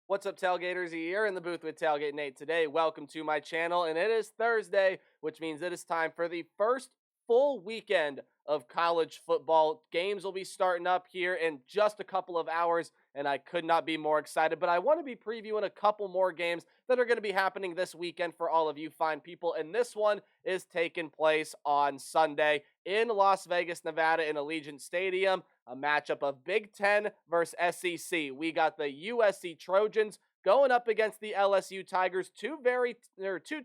What's up, Tailgaters? You're in the booth with Tailgate Nate today. Welcome to my channel, and it is Thursday, which means it is time for the first full weekend of college football. Games will be starting up here in just a couple of hours, and I could not be more excited. But I want to be previewing a couple more games that are going to be happening this weekend for all of you fine people, and this one is taking place on Sunday in Las Vegas, Nevada, in Allegiant Stadium. A matchup of Big Ten versus SEC. We got the USC Trojans going up against the LSU Tigers. Two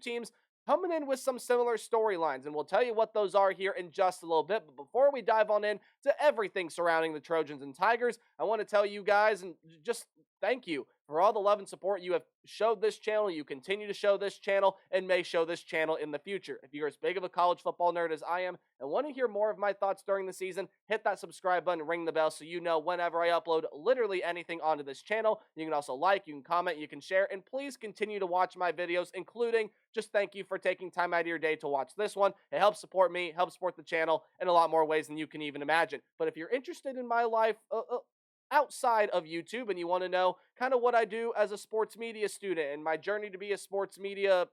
teams coming in with some similar storylines, and we'll tell you what those are here in just a little bit. But before we dive on in to everything surrounding the Trojans and Tigers, I want to tell you guys and just thank you for all the love and support you have showed this channel. You continue to show this channel and may show this channel in the future. If you're as big of a college football nerd as I am and want to hear more of my thoughts during the season, hit that subscribe button, ring the bell so you know whenever I upload literally anything onto this channel. You can also like, you can comment, you can share, and please continue to watch my videos, including just thank you for taking time out of your day to watch this one. It helps support me, helps support the channel in a lot more ways than you can even imagine. But if you're interested in my life, outside of YouTube and you want to know kind of what I do as a sports media student and my journey to be a sports media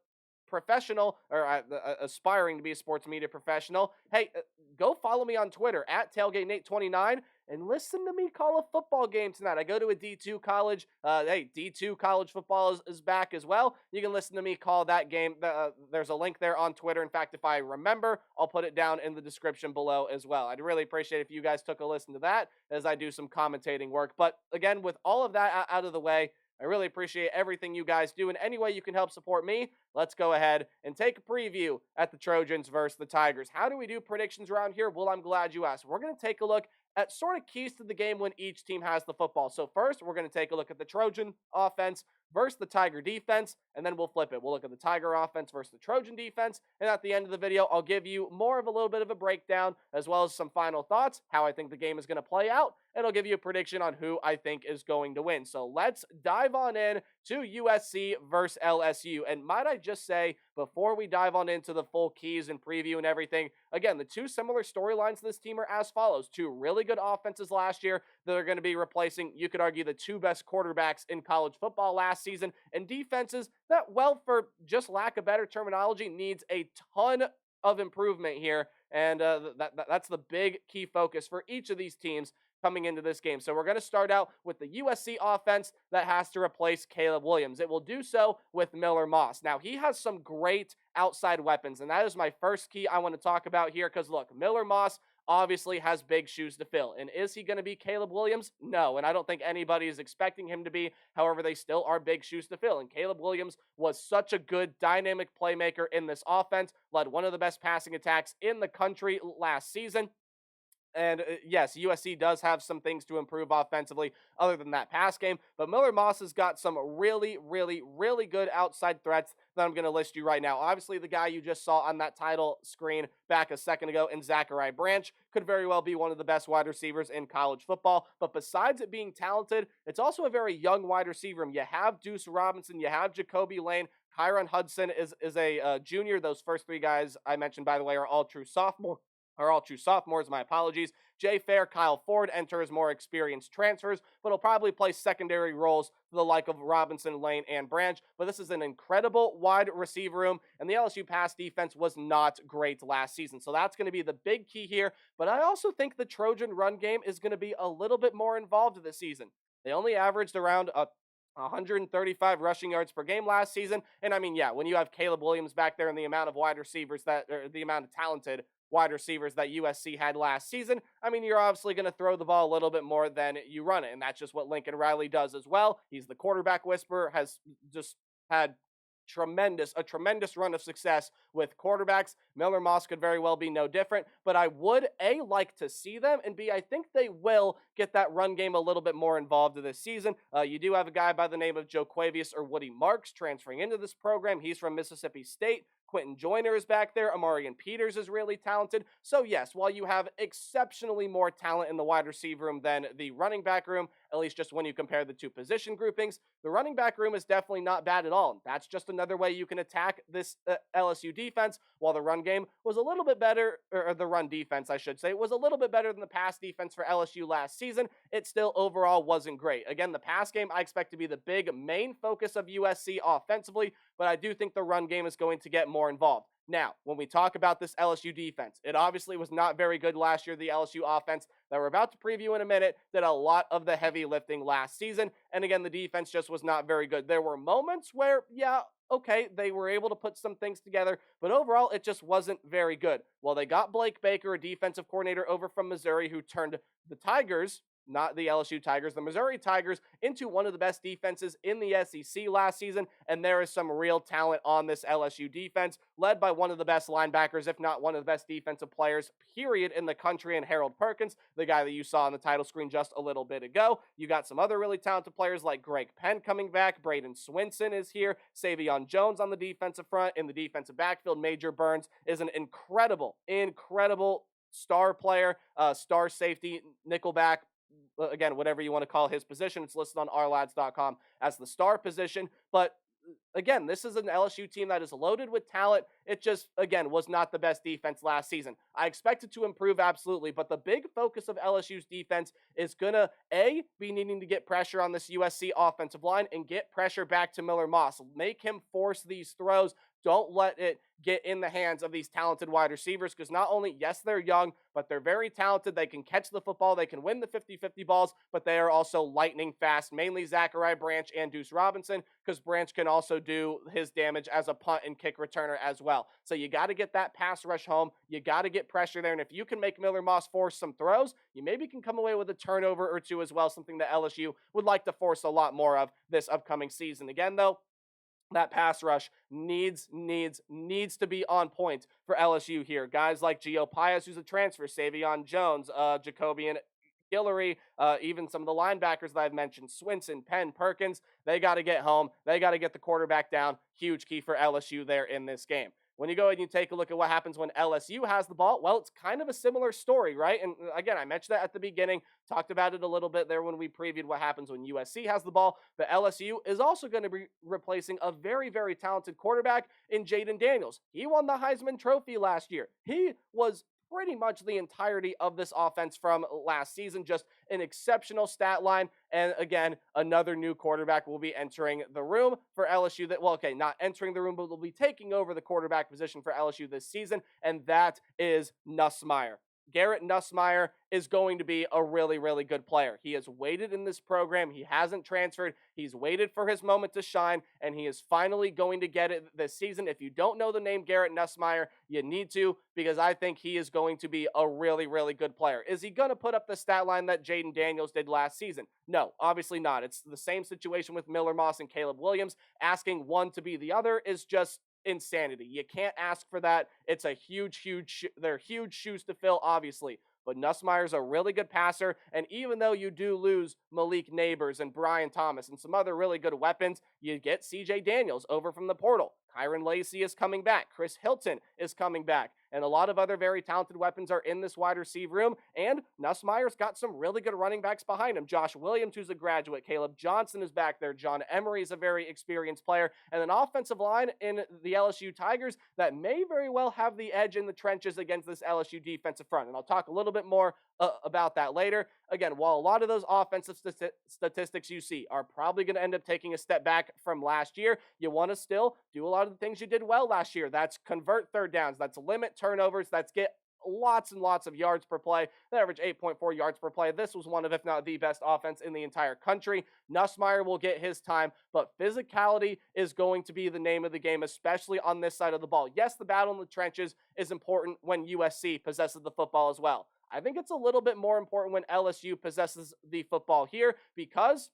professional or aspiring to be a sports media professional, hey, go follow me on Twitter at TailgateNate29 and listen to me call a football game tonight. I go to a D2 college. Hey, D2 college football is back as well. You can listen to me call that game. There's a link there on Twitter. In fact, if I remember, I'll put it down in the description below as well. I'd really appreciate if you guys took a listen to that as I do some commentating work. But again, with all of that out of the way, I really appreciate everything you guys do. And any way you can help support me, let's go ahead and take a preview at the Trojans versus the Tigers. How do we do predictions around here? Well, I'm glad you asked. We're going to take a look at sort of keys to the game when each team has the football. So first, we're going to take a look at the Trojan offense versus the Tiger defense, and then we'll flip it. We'll look at the Tiger offense versus the Trojan defense, and at the end of the video, I'll give you more of a little bit of a breakdown, as well as some final thoughts, how I think the game is going to play out, and I'll give you a prediction on who I think is going to win. So let's dive on in to USC versus LSU. And might I just say, before we dive on into the full keys and preview and everything, again, the two similar storylines of this team are as follows. Two really good offenses last year that are going to be replacing, you could argue, the two best quarterbacks in college football last season, and defenses that, well, for just lack of better terminology, needs a ton of improvement here. And that's the big key focus for each of these teams coming into this game. So we're going to start out with the USC offense that has to replace Caleb Williams. It will do so with Miller Moss. Now, he has some great outside weapons, and that is my first key I want to talk about here because, look, Miller Moss obviously has big shoes to fill. And is he going to be Caleb Williams? No, and I don't think anybody is expecting him to be. However, they still are big shoes to fill. And Caleb Williams was such a good dynamic playmaker in this offense, led one of the best passing attacks in the country last season. And yes, USC does have some things to improve offensively other than that pass game. But Miller Moss has got some really, really, really good outside threats that I'm going to list you right now. Obviously, the guy you just saw on that title screen back a second ago in Zachariah Branch could very well be one of the best wide receivers in college football. But besides it being talented, it's also a very young wide receiver. You have Deuce Robinson, you have Jacoby Lane. Kyron Hudson is a junior. Those first three guys I mentioned, by the way, are all true sophomores, my apologies. Jay Fair, Kyle Ford enter as more experienced transfers, but will probably play secondary roles for the like of Robinson, Lane, and Branch. But this is an incredible wide receiver room, and the LSU pass defense was not great last season. So that's going to be the big key here. But I also think the Trojan run game is going to be a little bit more involved this season. They only averaged around 135 rushing yards per game last season. And I mean, yeah, when you have Caleb Williams back there and the amount of wide receivers or the amount of talented wide receivers that USC had last season, I mean, you're obviously going to throw the ball a little bit more than you run it. And that's just what Lincoln Riley does as well. He's the quarterback whisperer, has just had a tremendous run of success with quarterbacks. Miller Moss could very well be no different, but I would, A, like to see them, and B, I think they will get that run game a little bit more involved this season. You do have a guy by the name of Joe Quavius or Woody Marks transferring into this program. He's from Mississippi State. Quentin Joyner is back there. Amarian Peters is really talented. So yes, while you have exceptionally more talent in the wide receiver room than the running back room, at least just when you compare the two position groupings. The running back room is definitely not bad at all. That's just another way you can attack this LSU defense. While the run game was a little bit better, or the run defense, I should say, was a little bit better than the pass defense for LSU last season, it still overall wasn't great. Again, the pass game I expect to be the big main focus of USC offensively, but I do think the run game is going to get more involved. Now, when we talk about this LSU defense, it obviously was not very good last year. The LSU offense that we're about to preview in a minute did a lot of the heavy lifting last season. And again, the defense just was not very good. There were moments where, yeah, okay, they were able to put some things together, but overall, it just wasn't very good. Well, they got Blake Baker, a defensive coordinator over from Missouri, who turned the Tigers, not the LSU Tigers, the Missouri Tigers, into one of the best defenses in the SEC last season, and there is some real talent on this LSU defense, led by one of the best linebackers, if not one of the best defensive players, period, in the country, and Harold Perkins, the guy that you saw on the title screen just a little bit ago. You got some other really talented players like Greg Penn coming back, Braden Swinson is here, Savion Jones on the defensive front, in the defensive backfield, Major Burns is an incredible star player, star safety, nickelback, again, whatever you want to call his position. It's listed on ourlads.com as the star position. But again, this is an LSU team that is loaded with talent. It just, again, was not the best defense last season. I expect it to improve, absolutely, but the big focus of LSU's defense is going to, A, be needing to get pressure on this USC offensive line and get pressure back to Miller Moss. Make him force these throws. Don't let it get in the hands of these talented wide receivers, because not only, yes, they're young, but they're very talented. They can catch the football. They can win the 50-50 balls, but they are also lightning fast, mainly Zachariah Branch and Deuce Robinson, because Branch can also do his damage as a punt and kick returner as well. So you got to get that pass rush home. You got to get pressure there, and if you can make Miller Moss force some throws, you maybe can come away with a turnover or two as well, something that LSU would like to force a lot more of this upcoming season. Again, though, that pass rush needs to be on point for LSU here. Guys like Gio Pius, who's a transfer, Savion Jones, Jacobian Guillory, even some of the linebackers that I've mentioned, Swinson, Penn, Perkins, they got to get home. They got to get the quarterback down. Huge key for LSU there in this game. When you go and you take a look at what happens when LSU has the ball, well, it's kind of a similar story, right? And again, I mentioned that at the beginning, talked about it a little bit there when we previewed what happens when USC has the ball, but LSU is also going to be replacing a very, very talented quarterback in Jaden Daniels. He won the Heisman Trophy last year. He was pretty much the entirety of this offense from last season. Just an exceptional stat line. And again, another new quarterback will be entering the room for LSU that, well, okay, not entering the room, but will be taking over the quarterback position for LSU this season. And that is Nussmeier. Garrett Nussmeier is going to be a really, really good player. He has waited in this program. He hasn't transferred. He's waited for his moment to shine, and he is finally going to get it this season. If you don't know the name Garrett Nussmeier, you need to, because I think he is going to be a really, really good player. Is he going to put up the stat line that Jaden Daniels did last season? No, obviously not. It's the same situation with Miller Moss and Caleb Williams. Asking one to be the other is just insanity. You can't ask for that. It's a they're huge shoes to fill, obviously. But Nussmeier's a really good passer, and even though you do lose Malik Neighbors and Brian Thomas and some other really good weapons, you get CJ Daniels over from the portal. Kyron Lacey is coming back. Chris Hilton is coming back. And a lot of other very talented weapons are in this wide receiver room. And Nussmeier's got some really good running backs behind him. Josh Williams, who's a graduate. Caleb Johnson is back there. John Emery is a very experienced player. And an offensive line in the LSU Tigers that may very well have the edge in the trenches against this LSU defensive front. And I'll talk a little bit more about that later. Again, while a lot of those offensive statistics you see are probably going to end up taking a step back from last year, you want to still do a lot of the things you did well last year. That's convert third downs. That's limit turnovers. That's get lots and lots of yards per play. They average 8.4 yards per play. This was one of, if not the best offense in the entire country. Nussmeier will get his time, but physicality is going to be the name of the game, especially on this side of the ball. Yes, the battle in the trenches is important when USC possesses the football as well. I think it's a little bit more important when LSU possesses the football here because,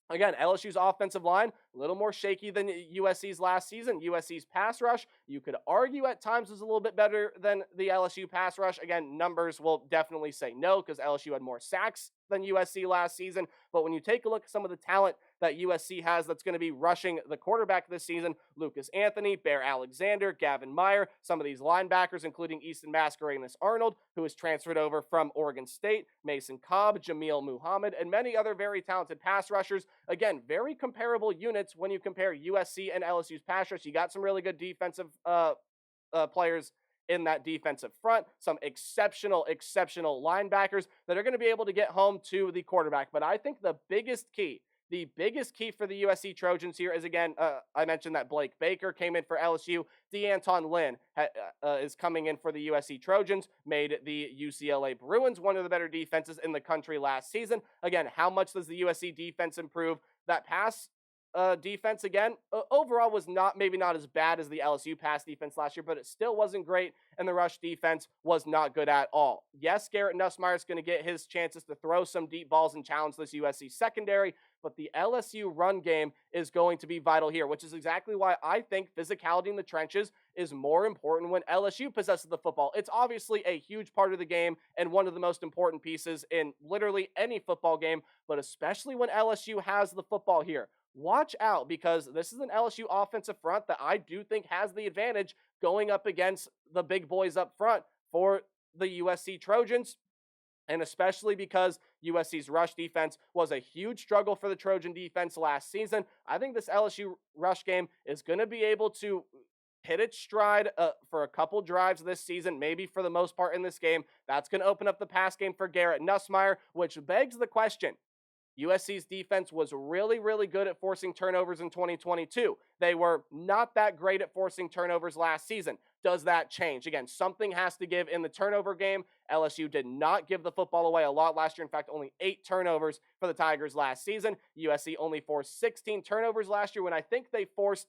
again, LSU's offensive line, a little more shaky than USC's last season. USC's pass rush, you could argue at times was a little bit better than the LSU pass rush. Again, numbers will definitely say no because LSU had more sacks than USC last season. But when you take a look at some of the talent that USC has that's going to be rushing the quarterback this season. Lucas Anthony, Bear Alexander, Gavin Meyer, some of these linebackers, including Easton Mascarenas Arnold, who is transferred over from Oregon State, Mason Cobb, Jameel Muhammad, and many other very talented pass rushers. Again, very comparable units when you compare USC and LSU's pass rush. You got some really good defensive players in that defensive front, some exceptional linebackers that are going to be able to get home to the quarterback. But I think the biggest key for the USC Trojans here is, again, I mentioned that Blake Baker came in for LSU. DeAnton Lynn is coming in for the USC Trojans, made the UCLA Bruins one of the better defenses in the country last season. Again, how much does the USC defense improve? That pass defense, again, overall was maybe not as bad as the LSU pass defense last year, but it still wasn't great, and the rush defense was not good at all. Yes, Garrett Nussmeier is going to get his chances to throw some deep balls and challenge this USC secondary, but the LSU run game is going to be vital here, which is exactly why I think physicality in the trenches is more important when LSU possesses the football. It's obviously a huge part of the game and one of the most important pieces in literally any football game, but especially when LSU has the football here. Watch out, because this is an LSU offensive front that I do think has the advantage going up against the big boys up front for the USC Trojans. And especially because USC's rush defense was a huge struggle for the Trojan defense last season. I think this LSU rush game is going to be able to hit its stride for a couple drives this season, maybe for the most part in this game. That's going to open up the pass game for Garrett Nussmeier, which begs the question. USC's defense was really, really good at forcing turnovers in 2022. They were not that great at forcing turnovers last season. Does that change? Again, something has to give in the turnover game. LSU did not give the football away a lot last year. In fact, only 8 turnovers for the Tigers last season. USC only forced 16 turnovers last year, when I think they forced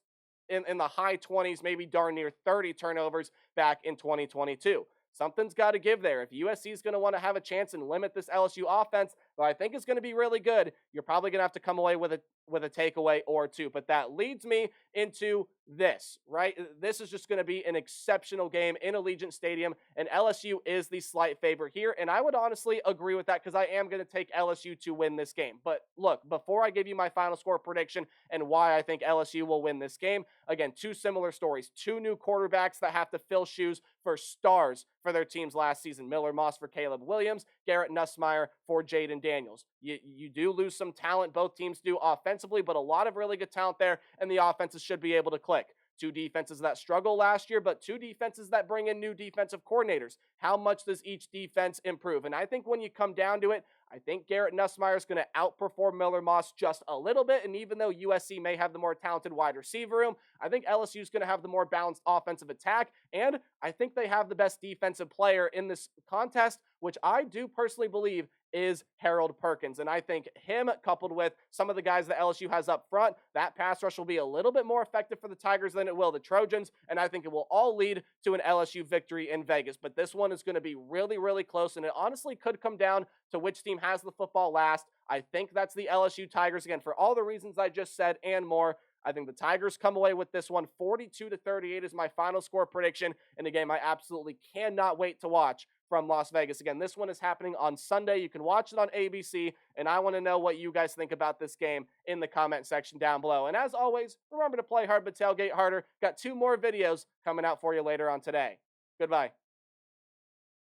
in the high 20s, maybe darn near 30 turnovers back in 2022. Something's got to give there. If USC is going to want to have a chance and limit this LSU offense, that I think is going to be really good, you're probably going to have to come away with a takeaway or two. But that leads me into this, right? This is just going to be an exceptional game in Allegiant Stadium, and LSU is the slight favorite here. And I would honestly agree with that, because I am going to take LSU to win this game. But look, before I give you my final score prediction and why I think LSU will win this game, again, 2 similar stories. 2 new quarterbacks that have to fill shoes for stars for their teams last season. Miller Moss for Caleb Williams, Garrett Nussmeier for Jaden Daniels. You do lose some talent, both teams do offensively, but a lot of really good talent there, and the offenses should be able to click. 2 defenses that struggle last year, but 2 defenses that bring in new defensive coordinators. How much does each defense improve? And I think when you come down to it, I think Garrett Nussmeier is going to outperform Miller Moss just a little bit. And even though USC may have the more talented wide receiver room, I think LSU is going to have the more balanced offensive attack. And I think they have the best defensive player in this contest, which I do personally believe is Harold Perkins. And I think him, coupled with some of the guys that LSU has up front, that pass rush will be a little bit more effective for the Tigers than it will the Trojans. And I think it will all lead to an LSU victory in Vegas. But this one is going to be really, really close. And it honestly could come down to which team has the football last. I think that's the LSU Tigers. Again, for all the reasons I just said and more, I think the Tigers come away with this one. 42-38 is my final score prediction in a game I absolutely cannot wait to watch from Las Vegas. Again, this one is happening on Sunday. You can watch it on ABC, and I want to know what you guys think about this game in the comment section down below. And as always, remember to play hard but tailgate harder. Got 2 more videos coming out for you later on today. Goodbye.